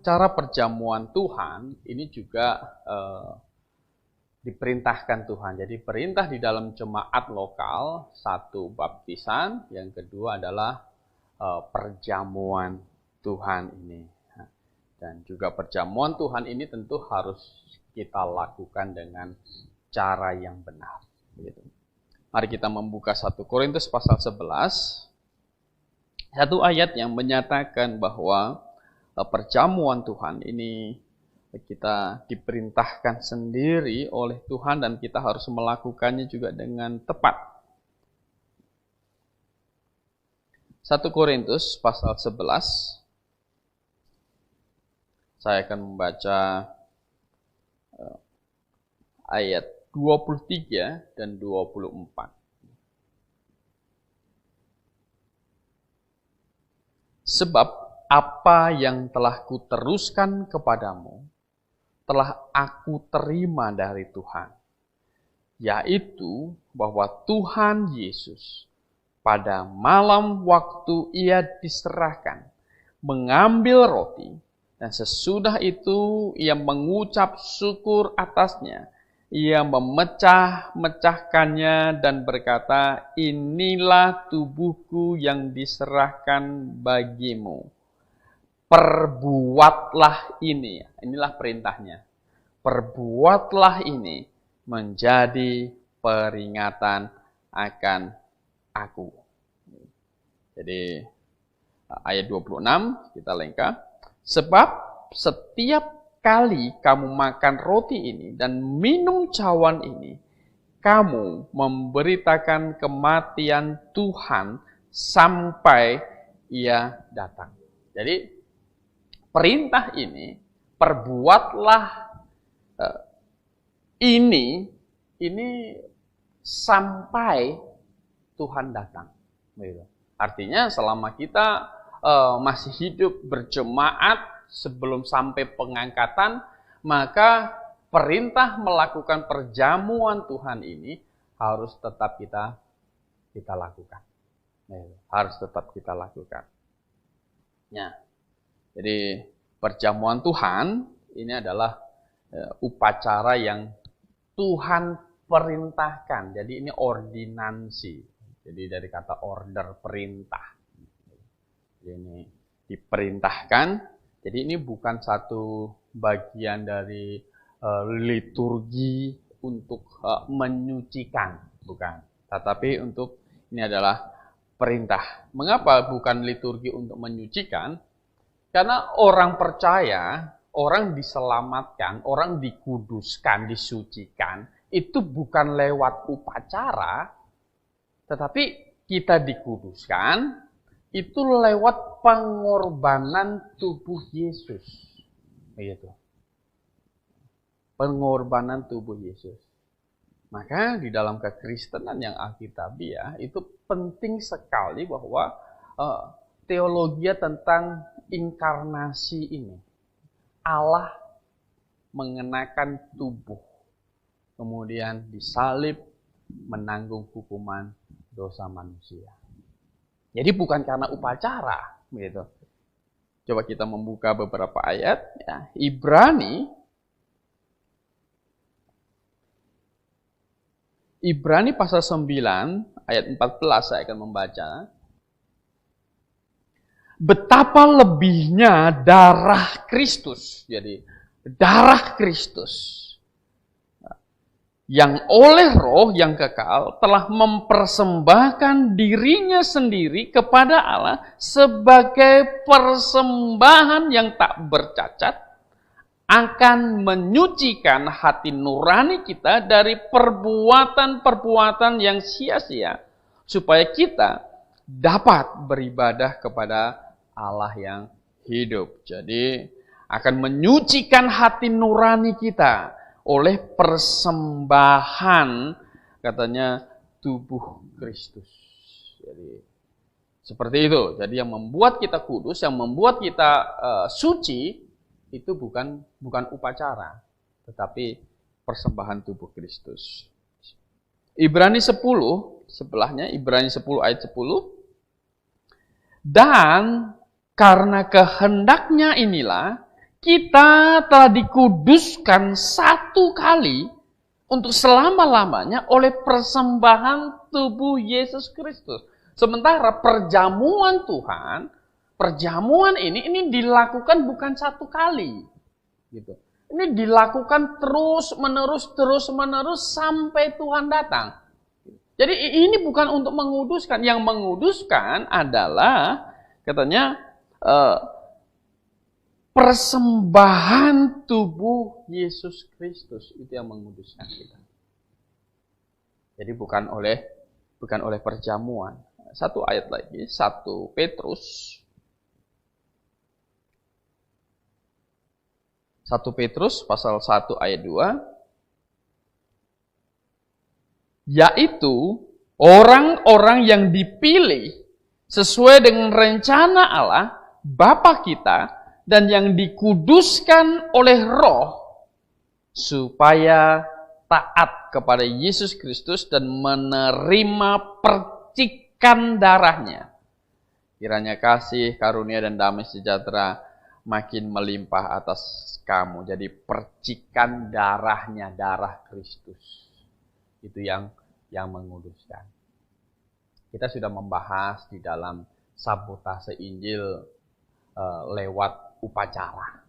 cara perjamuan Tuhan ini juga diperintahkan Tuhan. Jadi perintah di dalam jemaat lokal, satu baptisan, yang kedua adalah perjamuan Tuhan ini. Dan juga perjamuan Tuhan ini tentu harus kita lakukan dengan cara yang benar. Begitu. Mari kita membuka 1 Korintus pasal 11. Satu ayat yang menyatakan bahwa perjamuan Tuhan ini kita diperintahkan sendiri oleh Tuhan dan kita harus melakukannya juga dengan tepat. 1 Korintus pasal 11. Saya akan membaca ayat 23 dan 24. Sebab apa yang telah kuteruskan kepadamu, telah aku terima dari Tuhan, yaitu bahwa Tuhan Yesus pada malam waktu ia diserahkan, mengambil roti, dan sesudah itu ia mengucap syukur atasnya, ia memecah-mecahkannya dan berkata, inilah tubuhku yang diserahkan bagimu. Perbuatlah ini. Inilah perintahnya. Perbuatlah ini menjadi peringatan akan aku. Jadi ayat 26 kita lengkap. Sebab setiap kali kamu makan roti ini dan minum cawan ini, kamu memberitakan kematian Tuhan sampai ia datang. Jadi perintah ini, perbuatlah ini sampai Tuhan datang. Artinya selama kita masih hidup berjemaat sebelum sampai pengangkatan, maka perintah melakukan perjamuan Tuhan ini harus tetap kita lakukan. Harus tetap kita lakukan. Ya. Jadi perjamuan Tuhan ini adalah upacara yang Tuhan perintahkan. Jadi ini ordinansi. Jadi dari kata order, perintah. Jadi ini diperintahkan. Jadi ini bukan satu bagian dari liturgi untuk menyucikan, bukan. Tetapi untuk ini adalah perintah. Mengapa bukan liturgi untuk menyucikan? Karena orang percaya, orang diselamatkan, orang dikuduskan, disucikan, itu bukan lewat upacara, tetapi kita dikuduskan, itu lewat pengorbanan tubuh Yesus. Begitu. Pengorbanan tubuh Yesus. Maka di dalam kekristenan yang alkitabiah itu penting sekali bahwa teologi tentang inkarnasi ini. Allah mengenakan tubuh, kemudian disalib, menanggung hukuman dosa manusia. Jadi bukan karena upacara, begitu. Coba kita membuka beberapa ayat. Ya. Ibrani pasal 9 ayat 14 saya akan membaca. Betapa lebihnya darah Kristus. Jadi darah Kristus yang oleh roh yang kekal telah mempersembahkan dirinya sendiri kepada Allah sebagai persembahan yang tak bercacat, akan menyucikan hati nurani kita dari perbuatan-perbuatan yang sia-sia, supaya kita dapat beribadah kepada Allah yang hidup. Jadi akan menyucikan hati nurani kita oleh persembahan, katanya, tubuh Kristus. Jadi seperti itu. Jadi yang membuat kita kudus, yang membuat kita suci, itu bukan upacara, tetapi persembahan tubuh Kristus. Ibrani 10, sebelahnya, Ibrani 10 ayat 10. Dan karena kehendaknya inilah, Kita telah dikuduskan satu kali untuk selama-lamanya oleh persembahan tubuh Yesus Kristus. Sementara perjamuan Tuhan, perjamuan ini dilakukan bukan satu kali. Gitu. Ini dilakukan terus-menerus sampai Tuhan datang. Jadi ini bukan untuk menguduskan. Yang menguduskan adalah katanya persembahan tubuh Yesus Kristus, itu yang menguduskan kita. Jadi bukan oleh perjamuan. Satu ayat lagi, 1 Petrus 1 Petrus pasal 1 ayat 2, yaitu orang-orang yang dipilih sesuai dengan rencana Allah Bapa kita dan yang dikuduskan oleh Roh supaya taat kepada Yesus Kristus dan menerima percikan darahnya. Kiranya kasih, karunia dan damai sejahtera makin melimpah atas kamu. Jadi percikan darahnya, darah Kristus. Itu yang menguduskan. Kita sudah membahas di dalam sabotase Injil lewat upacara.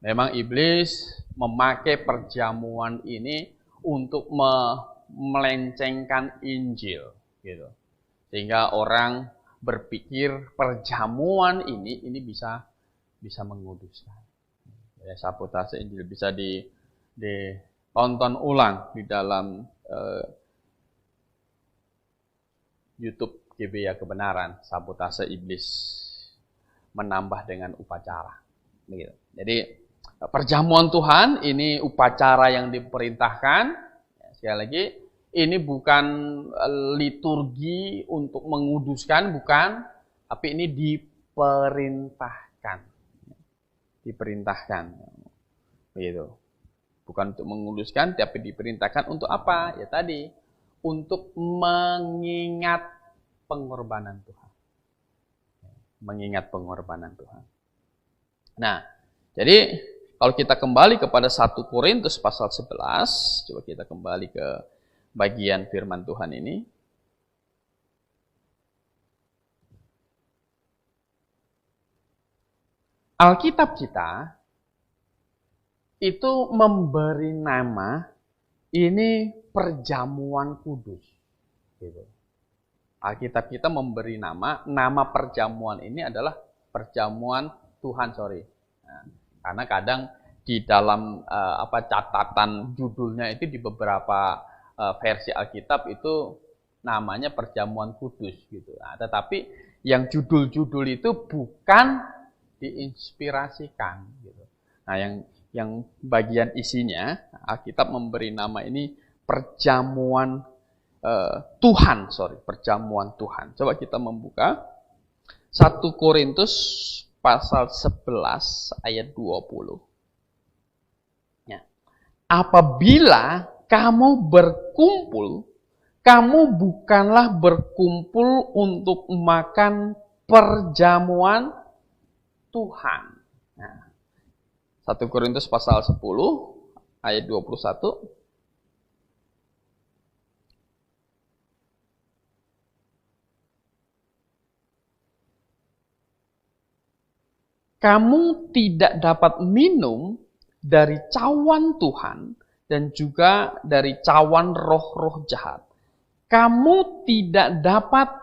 Memang iblis memakai perjamuan ini untuk melencengkan Injil, gitu. Sehingga orang berpikir perjamuan ini bisa menguduskan. Ya, sabotase Injil bisa ditonton ulang di dalam YouTube GBA Kebenaran, sabotase iblis menambah dengan upacara. Begitu. Jadi perjamuan Tuhan ini upacara yang diperintahkan. Sekali lagi, ini bukan liturgi untuk menguduskan, bukan, tapi ini diperintahkan. Diperintahkan. Begitu. Bukan untuk menguduskan, tapi diperintahkan untuk apa? Ya tadi, untuk mengingat pengorbanan Tuhan. Mengingat pengorbanan Tuhan. Nah, jadi kalau kita kembali kepada 1 Korintus pasal 11, coba kita kembali ke bagian firman Tuhan ini. Alkitab kita itu memberi nama ini perjamuan kudus. Gitu. Alkitab kita memberi nama perjamuan ini adalah perjamuan Tuhan, Nah, karena kadang di dalam catatan judulnya itu di beberapa versi Alkitab itu namanya perjamuan kudus gitu. Nah, tetapi yang judul-judul itu bukan diinspirasikan gitu. Nah, yang bagian isinya Alkitab memberi nama ini perjamuan Tuhan, perjamuan Tuhan. Coba kita membuka 1 Korintus pasal 11 ayat 20. Ya. Apabila kamu berkumpul, kamu bukanlah berkumpul untuk makan perjamuan Tuhan. Nah, 1 Korintus pasal 10 ayat 21. Kamu tidak dapat minum dari cawan Tuhan dan juga dari cawan roh-roh jahat. Kamu tidak dapat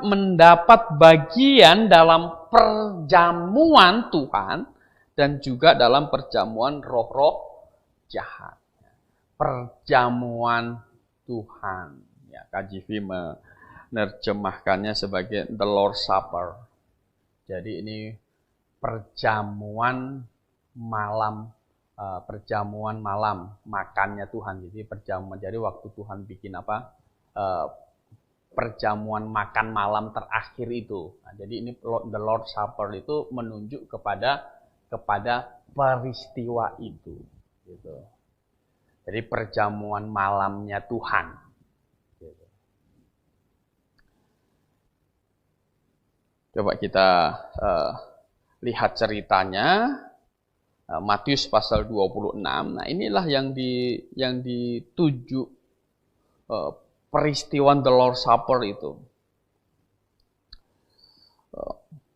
mendapat bagian dalam perjamuan Tuhan dan juga dalam perjamuan roh-roh jahat. Perjamuan Tuhan. Ya, KJV menerjemahkannya sebagai the Lord's Supper. Jadi ini perjamuan malam makannya Tuhan. Jadi waktu Tuhan bikin perjamuan makan malam terakhir itu. Nah, jadi ini the Lord's Supper itu menunjuk kepada peristiwa itu. Gitu. Jadi perjamuan malamnya Tuhan. Gitu. Coba kita lihat ceritanya. Matius pasal 26. Nah, inilah yang dituju peristiwa The Lord's Supper itu.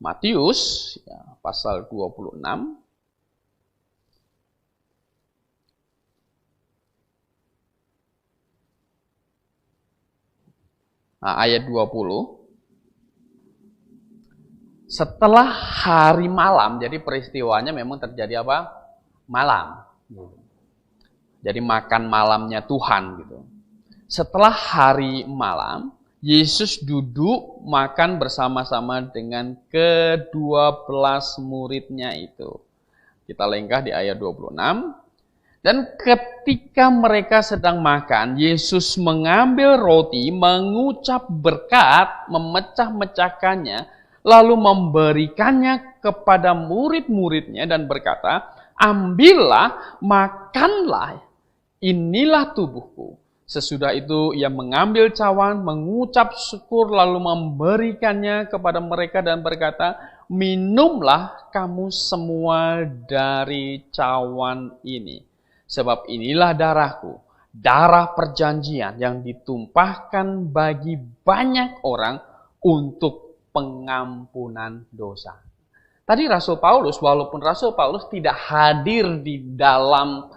Matius ya, pasal 26. Nah, ayat 20. Setelah hari malam, jadi peristiwanya memang terjadi apa? Malam. Jadi makan malamnya Tuhan gitu. Setelah hari malam, Yesus duduk makan bersama-sama dengan ke-12 muridnya itu. Kita lengkah di ayat 26. Dan ketika mereka sedang makan, Yesus mengambil roti, mengucap berkat, memecah-mecahkannya, lalu memberikannya kepada murid-muridnya dan berkata, ambillah, makanlah, inilah tubuhku. Sesudah itu ia mengambil cawan, mengucap syukur, lalu memberikannya kepada mereka dan berkata, minumlah kamu semua dari cawan ini. Sebab inilah darahku, darah perjanjian yang ditumpahkan bagi banyak orang untuk pengampunan dosa. Tadi Rasul Paulus, walaupun Rasul Paulus tidak hadir di dalam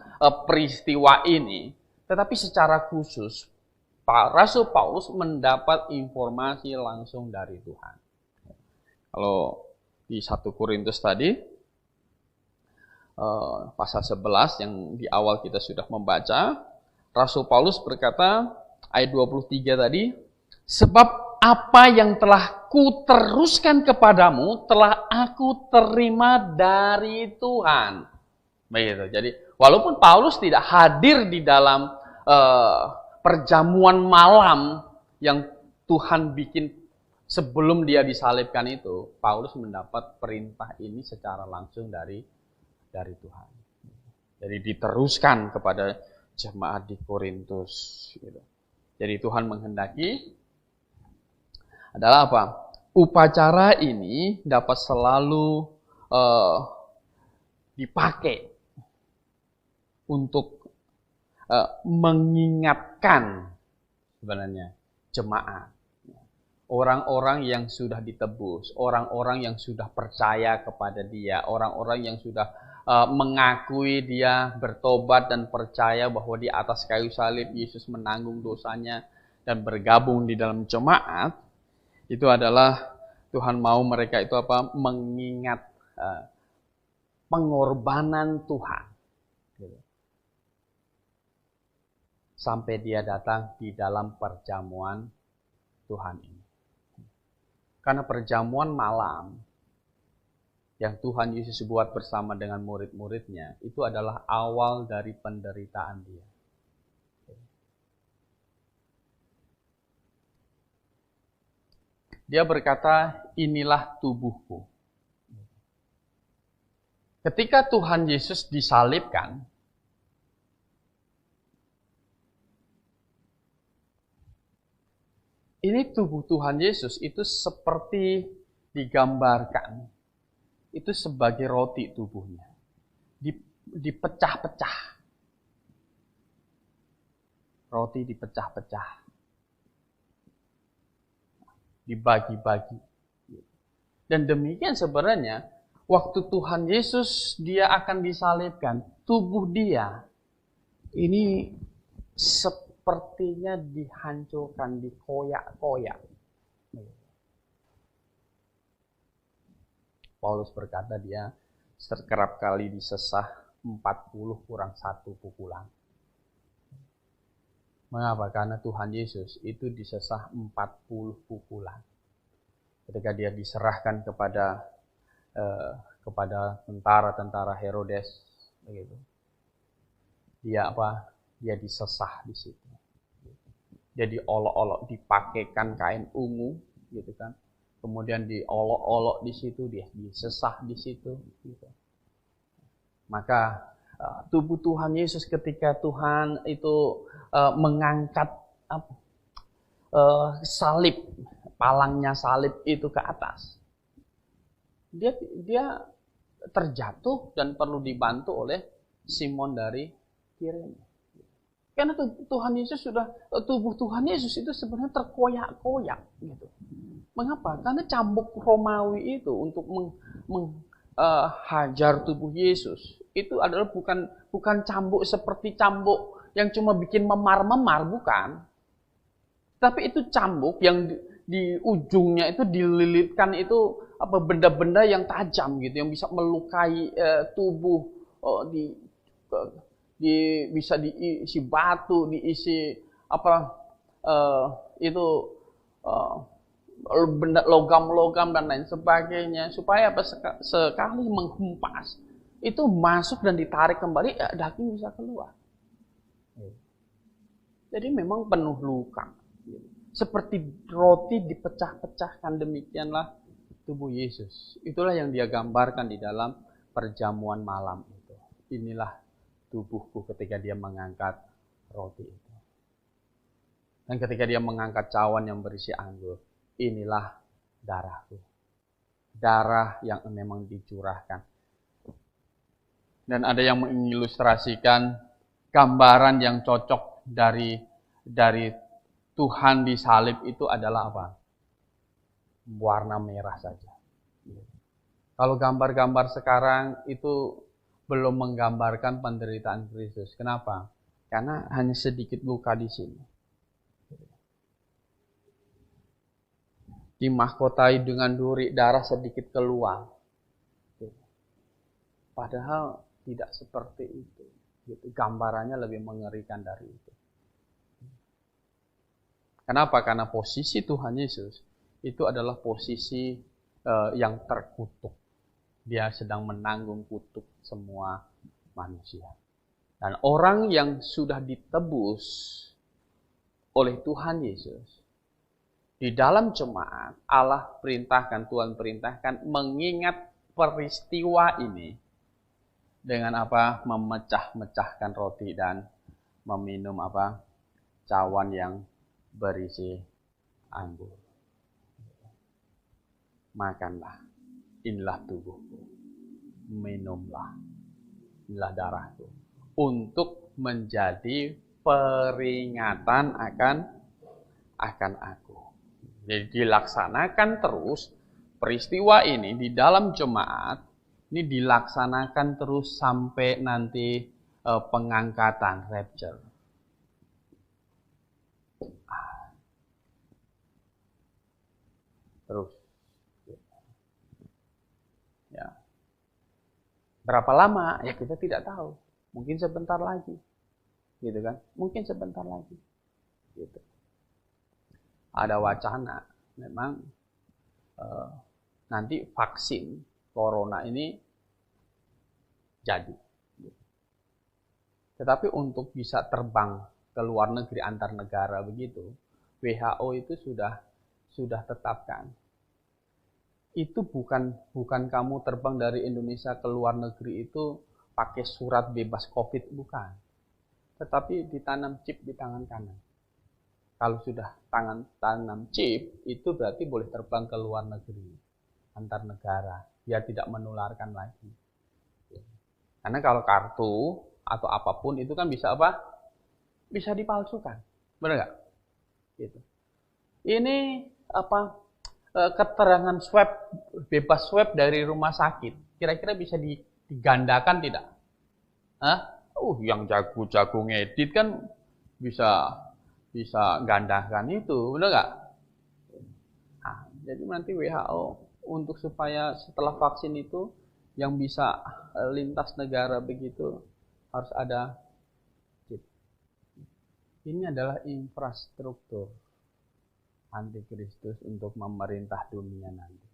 peristiwa ini, tetapi secara khusus Rasul Paulus mendapat informasi langsung dari Tuhan. Kalau di 1 Korintus tadi, pasal 11 yang di awal kita sudah membaca, Rasul Paulus berkata, ayat 23 tadi, sebab apa yang telah kuteruskan kepadamu telah aku terima dari Tuhan. Begitu. Jadi walaupun Paulus tidak hadir di dalam perjamuan malam yang Tuhan bikin sebelum dia disalibkan itu, Paulus mendapat perintah ini secara langsung dari Tuhan. Jadi diteruskan kepada jemaat di Korintus. Jadi Tuhan menghendaki adalah apa? Upacara ini dapat selalu dipakai untuk mengingatkan sebenarnya jemaat. Orang-orang yang sudah ditebus, orang-orang yang sudah percaya kepada Dia, orang-orang yang sudah mengakui dia bertobat dan percaya bahwa di atas kayu salib Yesus menanggung dosanya dan bergabung di dalam jemaat. Itu adalah Tuhan mau mereka itu apa? Mengingat pengorbanan Tuhan. Sampai dia datang di dalam perjamuan Tuhan ini. Karena perjamuan malam yang Tuhan Yesus buat bersama dengan murid-muridnya, itu adalah awal dari penderitaan dia. Dia berkata, inilah tubuhku. Ketika Tuhan Yesus disalibkan, ini tubuh Tuhan Yesus itu seperti digambarkan. Itu sebagai roti tubuhnya. Dipecah-pecah. Roti dipecah-pecah. Dibagi-bagi. Dan demikian sebenarnya, waktu Tuhan Yesus dia akan disalibkan, tubuh dia ini sepertinya dihancurkan, dikoyak-koyak. Paulus berkata dia sekerap kali disesah 40 kurang 1 pukulan. Mengapa? Karena Tuhan Yesus itu disesah 40 pukulan. Ketika dia diserahkan kepada tentara Herodes, begitu. Dia disesah di situ. Dia diolok-olok, dipakaikan kain ungu, gitu kan. Kemudian diolok-olok di situ, dia disesah di situ, gitu. Maka tubuh Tuhan Yesus ketika Tuhan itu mengangkat salib, palangnya salib itu ke atas. dia terjatuh dan perlu dibantu oleh Simon dari Kirene. Karena Tuhan Yesus tubuh Tuhan Yesus itu sebenarnya terkoyak-koyak gitu. Mengapa? Karena cambuk Romawi itu untuk menghajar tubuh Yesus itu adalah bukan cambuk seperti cambuk yang cuma bikin memar-memar, bukan. Tapi itu cambuk yang di ujungnya itu dililitkan itu benda-benda yang tajam gitu, yang bisa melukai tubuh, bisa diisi batu, diisi itu benda logam-logam dan lain sebagainya, supaya sekali menghempas itu masuk dan ditarik kembali, daging bisa keluar. Jadi memang penuh luka. Seperti roti dipecah-pecahkan, demikianlah tubuh Yesus. Itulah yang dia gambarkan di dalam perjamuan malam itu. Inilah tubuhku ketika dia mengangkat roti itu. Dan ketika dia mengangkat cawan yang berisi anggur, inilah darahku. Darah yang memang dicurahkan. Dan ada yang mengilustrasikan gambaran yang cocok dari Tuhan di salib itu adalah apa? Warna merah saja. Kalau gambar-gambar sekarang itu belum menggambarkan penderitaan Kristus. Kenapa? Karena hanya sedikit luka di sini. Dimahkotai dengan duri, darah sedikit keluar. Padahal tidak seperti itu. Gambarannya lebih mengerikan dari itu. Kenapa? Karena posisi Tuhan Yesus itu adalah posisi yang terkutuk. Dia sedang menanggung kutuk semua manusia. Dan orang yang sudah ditebus oleh Tuhan Yesus, di dalam jemaat, Allah perintahkan, Tuhan perintahkan mengingat peristiwa ini dengan apa? Memecah-mecahkan roti dan meminum apa? Cawan yang berisi anggur. Makanlah, inilah tubuhku. Minumlah, inilah darahku. Untuk menjadi peringatan akan aku. Jadi dilaksanakan terus peristiwa ini di dalam jemaat, ini dilaksanakan terus sampai nanti pengangkatan, rapture. Terus. Ya. Berapa lama? Ya kita tidak tahu. Mungkin sebentar lagi. Gitu kan? Mungkin sebentar lagi. Gitu. Ada wacana memang nanti vaksin corona ini jadi. Tetapi untuk bisa terbang ke luar negeri antar negara begitu, WHO itu sudah tetapkan. Itu bukan kamu terbang dari Indonesia ke luar negeri itu pakai surat bebas COVID, bukan. Tetapi ditanam chip di tangan kanan. Kalau sudah tanam chip, itu berarti boleh terbang ke luar negeri, antar negara, biar tidak menularkan lagi. Karena kalau kartu atau apapun itu kan bisa apa? Bisa dipalsukan, benar nggak? Gitu. Ini apa? Keterangan swab, bebas swab dari rumah sakit, kira-kira bisa digandakan tidak? Yang jago-jago ngedit kan bisa gandakan itu, benar nggak? Nah, jadi nanti WHO untuk supaya setelah vaksin itu yang bisa lintas negara begitu harus ada chip. Ini adalah infrastruktur antikristus untuk memerintah dunia nanti.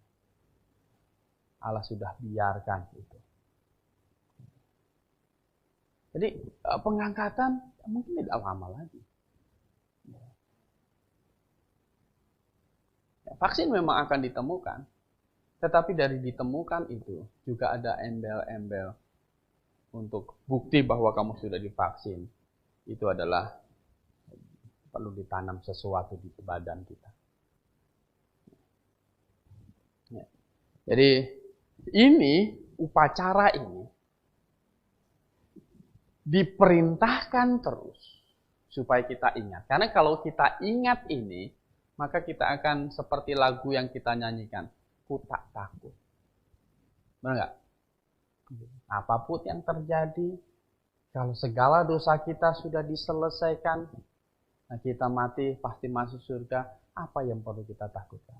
Allah sudah biarkan itu. Jadi pengangkatan mungkin tidak lama lagi. Vaksin memang akan ditemukan, tetapi dari ditemukan itu juga ada embel-embel untuk bukti bahwa kamu sudah divaksin. Itu adalah perlu ditanam sesuatu di badan kita. Ya. Jadi ini, upacara ini, diperintahkan terus supaya kita ingat. Karena kalau kita ingat ini, maka kita akan seperti lagu yang kita nyanyikan, ku tak takut. Benar nggak? Apapun yang terjadi, kalau segala dosa kita sudah diselesaikan, nah kita mati pasti masuk surga, apa yang perlu kita takutkan?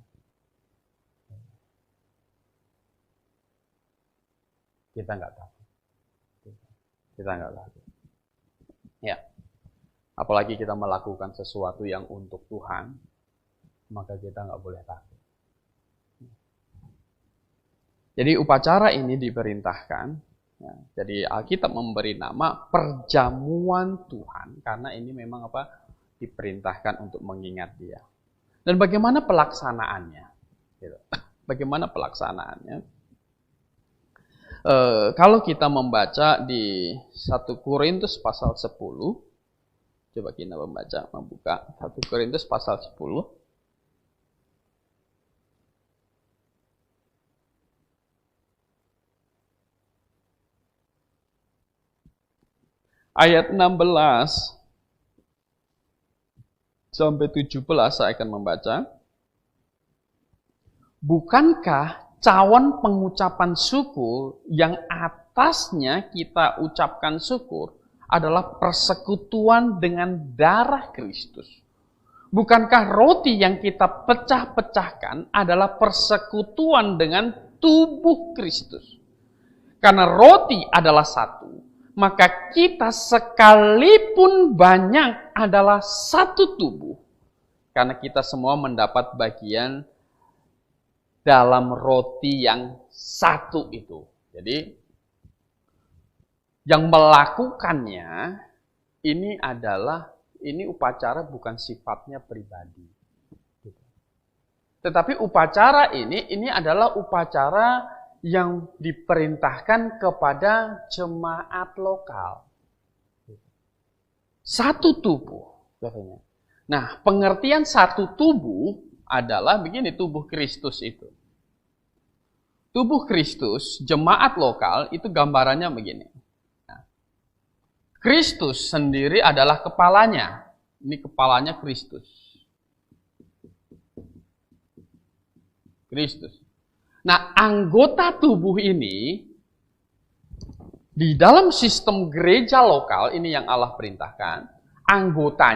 Kita nggak takut. Kita nggak takut. Ya, apalagi kita melakukan sesuatu yang untuk Tuhan, maka kita nggak boleh takut. Jadi upacara ini diperintahkan. Ya, jadi Alkitab memberi nama perjamuan Tuhan karena ini memang diperintahkan untuk mengingat Dia. Dan bagaimana pelaksanaannya? Gitu. Bagaimana pelaksanaannya? Kalau kita membaca di 1 Korintus pasal 10, coba kita membuka 1 Korintus pasal 10. Ayat 16 sampai 17 saya akan membaca. Bukankah cawan pengucapan syukur yang atasnya kita ucapkan syukur adalah persekutuan dengan darah Kristus? Bukankah roti yang kita pecah-pecahkan adalah persekutuan dengan tubuh Kristus? Karena roti adalah satu, maka kita sekalipun banyak adalah satu tubuh. Karena kita semua mendapat bagian dalam roti yang satu itu. Jadi, yang melakukannya ini upacara bukan sifatnya pribadi. Tetapi upacara ini adalah upacara yang diperintahkan kepada jemaat lokal. Satu tubuh. Nah, pengertian satu tubuh adalah begini, tubuh Kristus itu. Tubuh Kristus, jemaat lokal, itu gambarannya begini. Nah, Kristus sendiri adalah kepalanya. Ini kepalanya Kristus. Kristus. Nah, anggota tubuh ini, di dalam sistem gereja lokal, ini yang Allah perintahkan, anggota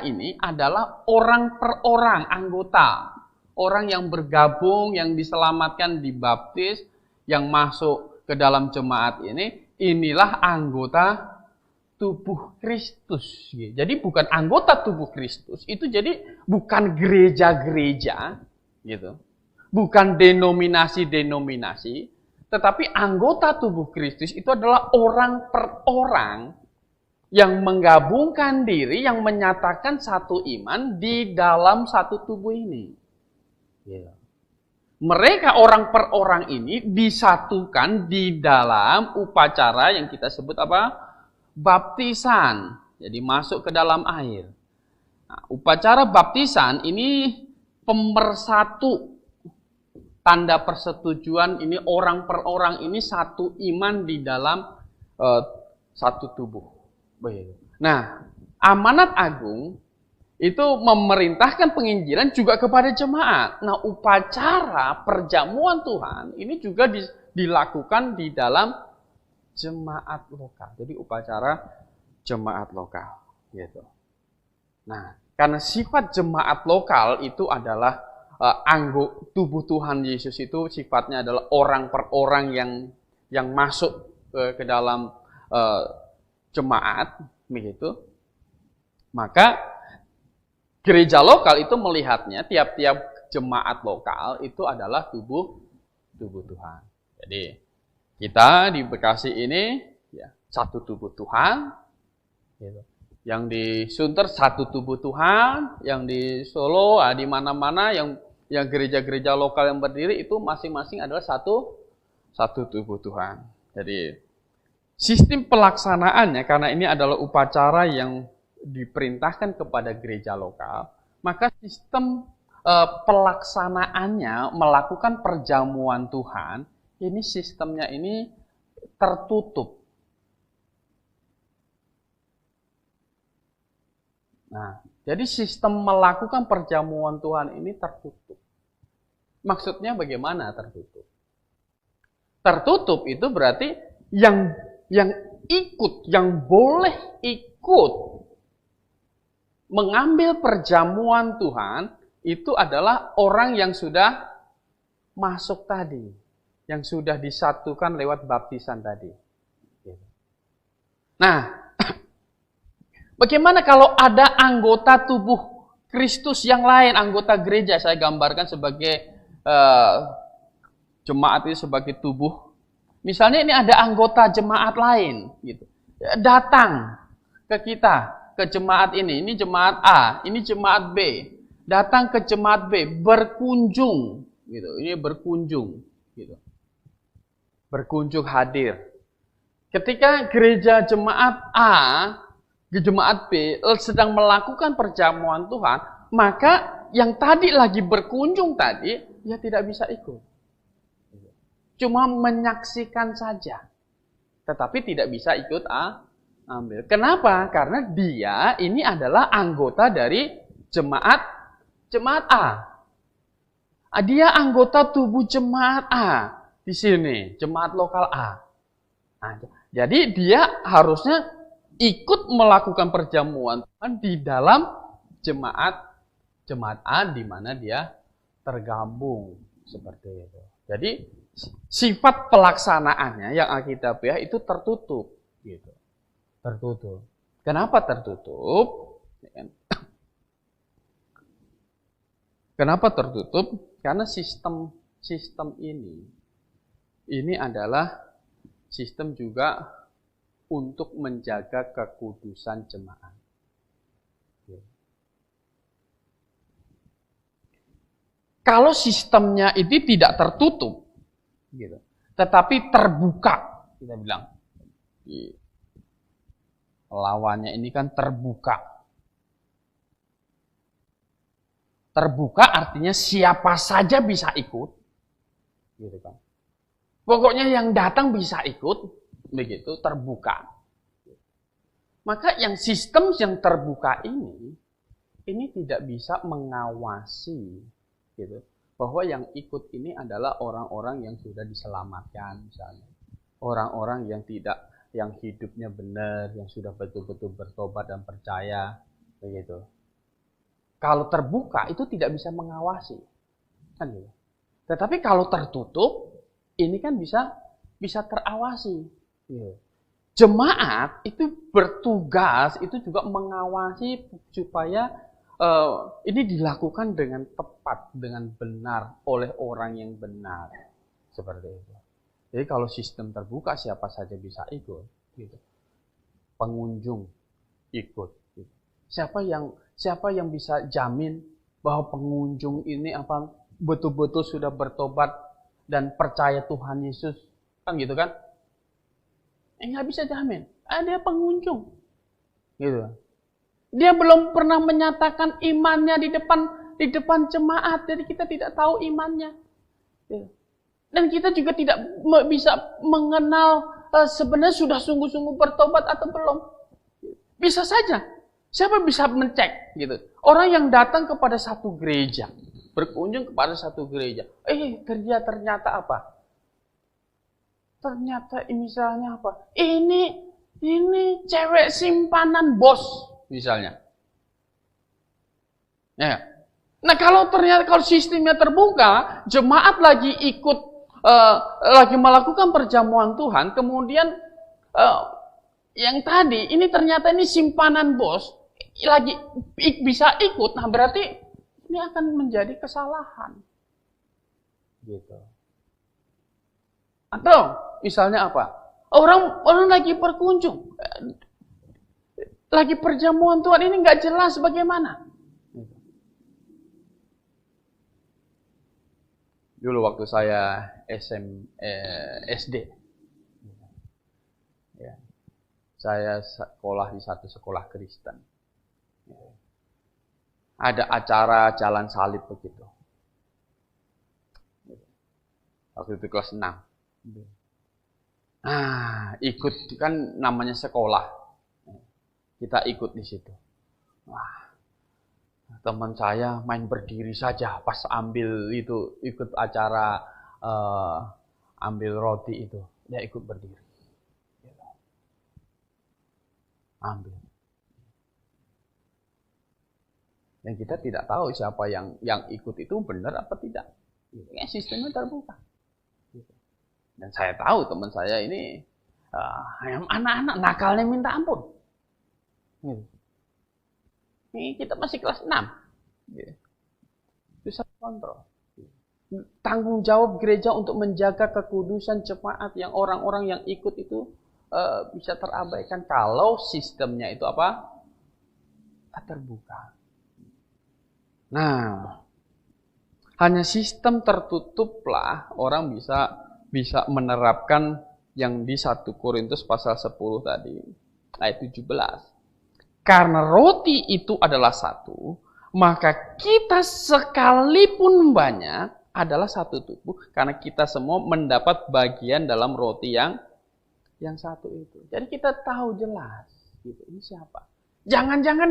ini adalah orang per orang anggota. Orang yang bergabung, yang diselamatkan, dibaptis, yang masuk ke dalam jemaat ini, inilah anggota tubuh Kristus. Jadi bukan anggota tubuh Kristus, itu jadi bukan gereja-gereja, gitu. Bukan denominasi-denominasi, tetapi anggota tubuh Kristus itu adalah orang per orang yang menggabungkan diri, yang menyatakan satu iman di dalam satu tubuh ini. Mereka orang per orang ini disatukan di dalam upacara yang kita sebut baptisan. Jadi masuk ke dalam air. Nah, upacara baptisan ini pemersatu, tanda persetujuan ini orang per orang ini satu iman di dalam satu tubuh. Nah, amanat agung itu memerintahkan penginjilan juga kepada jemaat. Nah, upacara perjamuan Tuhan ini juga dilakukan di dalam jemaat lokal. Jadi upacara jemaat lokal, gitu. Nah, karena sifat jemaat lokal itu adalah tubuh Tuhan Yesus itu sifatnya adalah orang per orang yang masuk ke dalam jemaat, begitu. Maka gereja lokal itu melihatnya tiap-tiap jemaat lokal itu adalah tubuh Tuhan. Jadi kita di Bekasi ini ya satu tubuh Tuhan, gitu. Yang di Sunter satu tubuh Tuhan, yang di Solo di mana-mana yang gereja-gereja lokal yang berdiri itu masing-masing adalah satu tubuh Tuhan. Jadi sistem pelaksanaannya karena ini adalah upacara yang diperintahkan kepada gereja lokal, maka sistem pelaksanaannya melakukan perjamuan Tuhan, ini sistemnya ini tertutup. Nah, jadi sistem melakukan perjamuan Tuhan ini tertutup. Maksudnya bagaimana tertutup? Tertutup itu berarti yang ikut, yang boleh ikut mengambil perjamuan Tuhan itu adalah orang yang sudah masuk tadi, yang sudah disatukan lewat baptisan tadi. Nah, bagaimana kalau ada anggota tubuh Kristus yang lain, anggota gereja, saya gambarkan sebagai jemaat itu sebagai tubuh. Misalnya ini ada anggota jemaat lain, gitu, datang ke kita, ke jemaat ini jemaat A, ini jemaat B, datang ke jemaat B, berkunjung, gitu, ini berkunjung, gitu, berkunjung hadir. Ketika gereja jemaat A, jemaat B sedang melakukan perjamuan Tuhan, maka yang tadi lagi berkunjung tadi, dia tidak bisa ikut. Cuma menyaksikan saja. Tetapi tidak bisa ikut ambil. Kenapa? Karena dia ini adalah anggota dari jemaat A. Dia anggota tubuh jemaat A di sini, jemaat lokal A. Nah, jadi dia harusnya ikut melakukan perjamuan Tuhan di dalam jemaat A di mana dia tergabung seperti itu. Jadi sifat pelaksanaannya yang alkitabiah itu tertutup, gitu. Tertutup. Kenapa tertutup? Kenapa tertutup? Karena sistem ini adalah sistem juga untuk menjaga kekudusan jemaat. Kalau sistemnya itu tidak tertutup, gitu, tetapi terbuka, kita bilang, lawannya ini kan terbuka. Terbuka artinya siapa saja bisa ikut, gitu kan. Pokoknya yang datang bisa ikut, begitu, terbuka. Maka yang sistem yang terbuka ini tidak bisa mengawasi, gitu, bahwa yang ikut ini adalah orang-orang yang sudah diselamatkan, misalnya. Orang-orang yang hidupnya benar, yang sudah betul-betul bertobat dan percaya, begitu. Kalau terbuka itu tidak bisa mengawasi, kan gitu. Tetapi kalau tertutup, ini kan bisa terawasi. Gitu. Jemaat itu bertugas itu juga mengawasi supaya ini dilakukan dengan tepat, dengan benar oleh orang yang benar, seperti itu. Jadi kalau sistem terbuka siapa saja bisa ikut, gitu. Pengunjung ikut. Gitu. Siapa yang bisa jamin bahwa pengunjung ini betul-betul sudah bertobat dan percaya Tuhan Yesus, kan gitu kan? Nggak bisa jamin. Dia pengunjung, gitu. Dia belum pernah menyatakan imannya di depan jemaat, jadi kita tidak tahu imannya. Dan kita juga tidak bisa mengenal sebenarnya sudah sungguh-sungguh bertobat atau belum. Bisa saja. Siapa bisa mencek, gitu? Orang yang datang kepada satu gereja, berkunjung kepada satu gereja, gereja ternyata apa? Ternyata misalnya apa? Ini cewek simpanan bos. Misalnya. Ya. Nah, kalau sistemnya terbuka, jemaat lagi ikut lagi melakukan perjamuan Tuhan, kemudian yang tadi ini ternyata ini simpanan bos lagi bisa ikut, nah berarti ini akan menjadi kesalahan. Gitu. Atau misalnya apa? Orang lagi berkunjung, lagi perjamuan Tuhan ini nggak jelas bagaimana. Dulu waktu saya SD, ya, saya sekolah di satu sekolah Kristen. ada acara jalan salib begitu. Waktu itu kelas 6. Nah, ikut kan namanya sekolah. Kita ikut di situ. Wah, teman saya main berdiri saja pas ambil itu, ikut acara ambil roti itu. Dia ikut berdiri. Ambil. Dan kita tidak tahu siapa yang ikut itu benar apa tidak. Sistemnya terbuka. Dan saya tahu teman saya ini anak-anak nakalnya minta ampun. Ini kita masih kelas 6. Bisa kontrol. Tanggung jawab gereja untuk menjaga kekudusan jemaat yang orang-orang yang ikut itu bisa terabaikan kalau sistemnya itu apa? Terbuka. Nah, hanya sistem tertutuplah orang bisa menerapkan yang di 1 Korintus pasal 10 tadi, ayat 17. Karena roti itu adalah satu, maka kita sekalipun banyak adalah satu tubuh, karena kita semua mendapat bagian dalam roti yang satu itu. Jadi kita tahu jelas, gitu, ini siapa. Jangan-jangan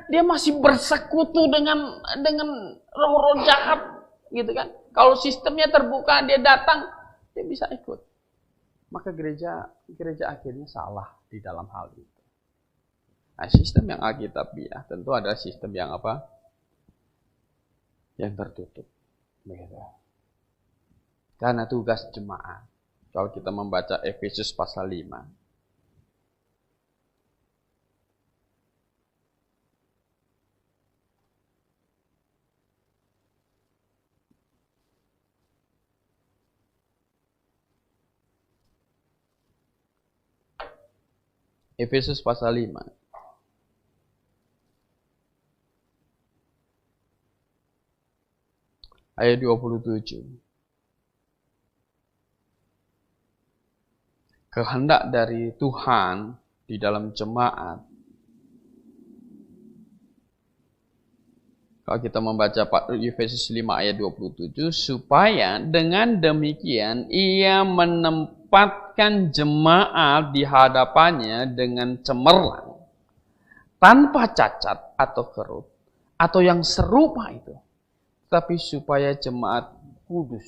dia masih bersekutu dengan roh-roh jahat, gitu kan? Kalau sistemnya terbuka, dia datang, dia bisa ikut. Maka gereja akhirnya salah di dalam hal itu. Nah, sistem yang alkitabiah tentu ada sistem yang apa? Yang tertutup. Begitu. Karena tugas jemaat. Kalau kita membaca Efesus pasal 5. Efesus pasal 5. Ayat 27. Kehendak dari Tuhan di dalam jemaat. Kalau kita membaca Efesus 5 ayat 27, supaya dengan demikian ia menempatkan jemaat di hadapannya dengan cemerlang, tanpa cacat atau kerut, atau yang serupa itu. Tapi supaya jemaat kudus.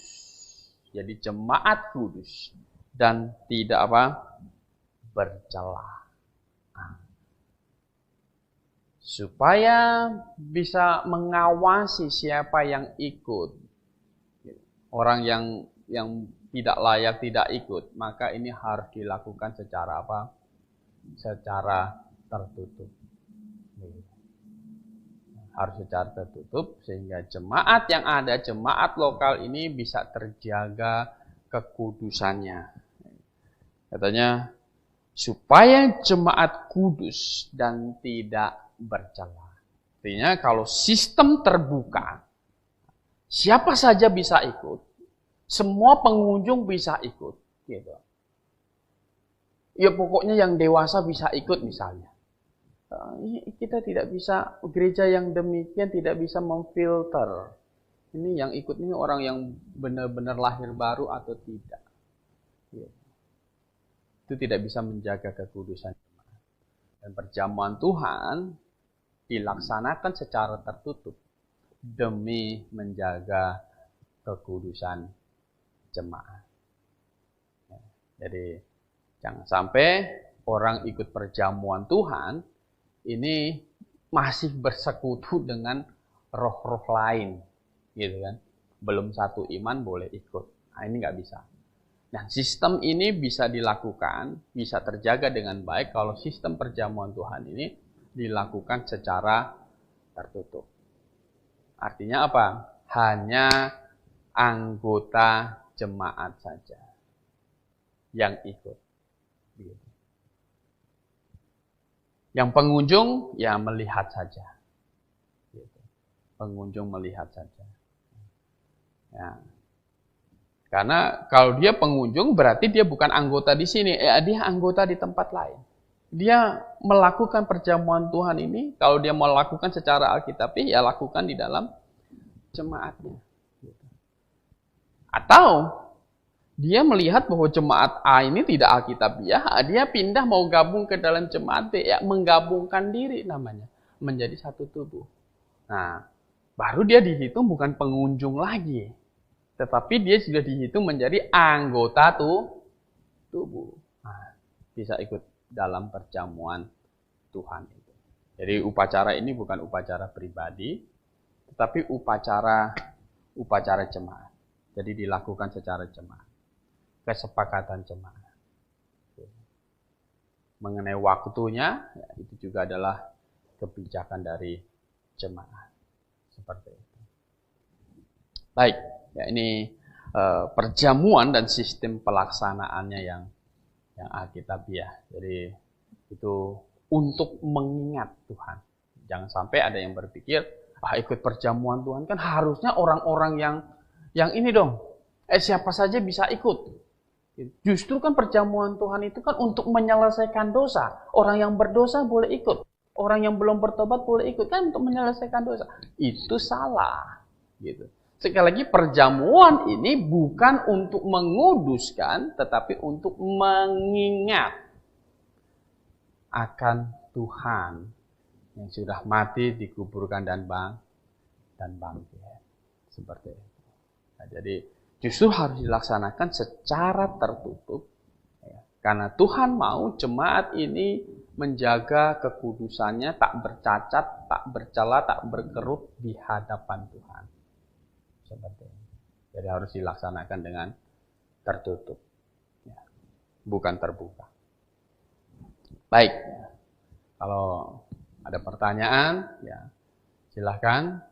Jadi jemaat kudus. Dan tidak apa? Bercela. Supaya bisa mengawasi siapa yang ikut. Orang yang tidak layak tidak ikut. Maka ini harus dilakukan secara apa? Secara tertutup. Harus secara tertutup sehingga jemaat yang ada, jemaat lokal ini bisa terjaga kekudusannya. Katanya supaya jemaat kudus dan tidak bercela. Artinya kalau sistem terbuka, siapa saja bisa ikut, semua pengunjung bisa ikut, gitu. Ya pokoknya yang dewasa bisa ikut misalnya. Kita tidak bisa, gereja yang demikian tidak bisa memfilter. Ini yang ikut ini orang yang benar-benar lahir baru atau tidak. Itu tidak bisa menjaga kekudusan. Dan perjamuan Tuhan dilaksanakan secara tertutup demi menjaga kekudusan jemaat. Jadi jangan sampai orang ikut perjamuan Tuhan ini masih bersekutu dengan roh-roh lain, gitu kan? Belum satu iman boleh ikut. Nah, ini nggak bisa. Nah, sistem ini bisa dilakukan, bisa terjaga dengan baik kalau sistem perjamuan Tuhan ini dilakukan secara tertutup. Artinya apa? Hanya anggota jemaat saja yang ikut. Begitu. Yang pengunjung ya melihat saja. Gitu. Pengunjung melihat saja. Ya. Karena kalau dia pengunjung berarti dia bukan anggota di sini, dia anggota di tempat lain. dia melakukan perjamuan Tuhan ini, kalau dia melakukan secara alkitabiah, ya lakukan di dalam jemaatnya. Atau dia melihat bahwa jemaat A ini tidak alkitabiah, dia pindah mau gabung ke dalam jemaat B, ya menggabungkan diri namanya, menjadi satu tubuh. Nah, baru dia dihitung bukan pengunjung lagi, tetapi dia sudah dihitung menjadi anggota tubuh. Nah, bisa ikut dalam perjamuan Tuhan itu. Jadi upacara ini bukan upacara pribadi, tetapi upacara jemaat. Jadi dilakukan secara jemaat. Kesepakatan jemaat. Mengenai waktunya, ya, itu juga adalah kebijakan dari jemaat. Seperti itu. Baik, ya ini perjamuan dan sistem pelaksanaannya yang alkitabiah. Jadi itu untuk mengingat Tuhan. Jangan sampai ada yang berpikir, ikut perjamuan Tuhan kan harusnya orang-orang yang ini dong. Siapa saja bisa ikut. Justru kan perjamuan Tuhan itu kan untuk menyelesaikan dosa. Orang yang berdosa boleh ikut. Orang yang belum bertobat boleh ikut. Kan untuk menyelesaikan dosa. Itu salah. Gitu. Sekali lagi perjamuan ini bukan untuk menguduskan, tetapi untuk mengingat akan Tuhan yang sudah mati, dikuburkan dan bangkit. Seperti itu. Nah, jadi justru harus dilaksanakan secara tertutup. Ya. Karena Tuhan mau jemaat ini menjaga kekudusannya, tak bercacat, tak bercela, tak berkerut di hadapan Tuhan. Seperti ini. Jadi harus dilaksanakan dengan tertutup. Ya. Bukan terbuka. Baik. Kalau ada pertanyaan, ya silahkan.